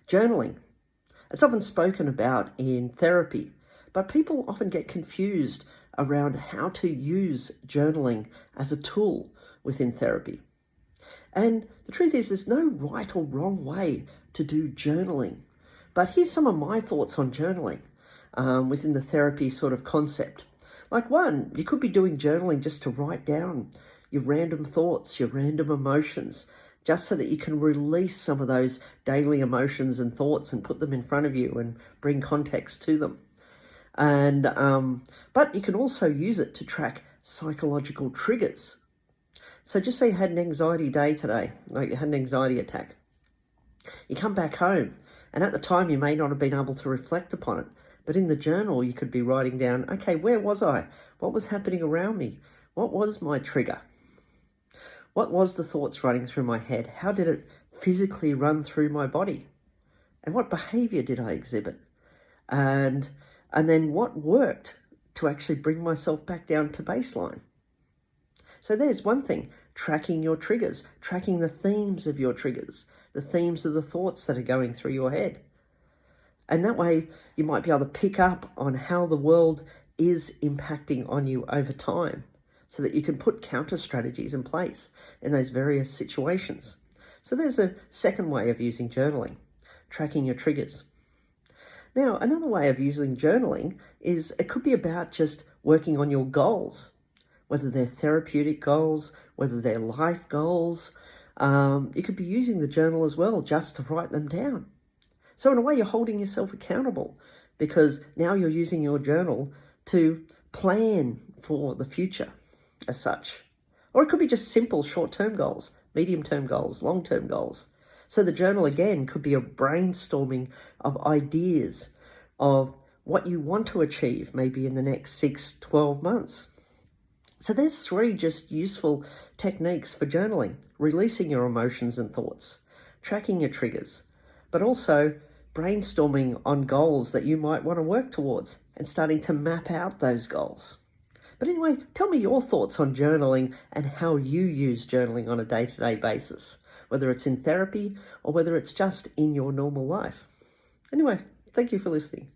Journaling. It's often spoken about in therapy, but people often get confused around how to use journaling as a tool within therapy. And the truth is, there's no right or wrong way to do journaling. But here's some of my thoughts on journaling within the therapy sort of concept. Like one, you could be doing journaling just to write down your random thoughts, your random emotions, just so that you can release some of those daily emotions and thoughts and put them in front of you and bring context to them. And but you can also use it to track psychological triggers. So just say you had an anxiety day today, like you had an anxiety attack. You come back home, and at the time you may not have been able to reflect upon it, but in the journal you could be writing down, okay, where was I? What was happening around me? What was my trigger? What was the thoughts running through my head? How did it physically run through my body? And what behavior did I exhibit? And then what worked to actually bring myself back down to baseline? So there's one thing, tracking your triggers, tracking the themes of your triggers, the themes of the thoughts that are going through your head. And that way you might be able to pick up on how the world is impacting on you over time so that you can put counter strategies in place in those various situations. So there's a second way of using journaling, tracking your triggers. Now, another way of using journaling is it could be about just working on your goals, whether they're therapeutic goals, whether they're life goals. You could be using the journal as well just to write them down. So in a way, you're holding yourself accountable because now you're using your journal to plan for the future as such. Or it could be just simple short-term goals, medium-term goals, long-term goals. So the journal, again, could be a brainstorming of ideas of what you want to achieve maybe in the next 6-12 months. So there's three just useful techniques for journaling: releasing your emotions and thoughts, tracking your triggers, but also brainstorming on goals that you might want to work towards and starting to map out those goals. But anyway, tell me your thoughts on journaling and how you use journaling on a day-to-day basis, whether it's in therapy or whether it's just in your normal life. Anyway, thank you for listening.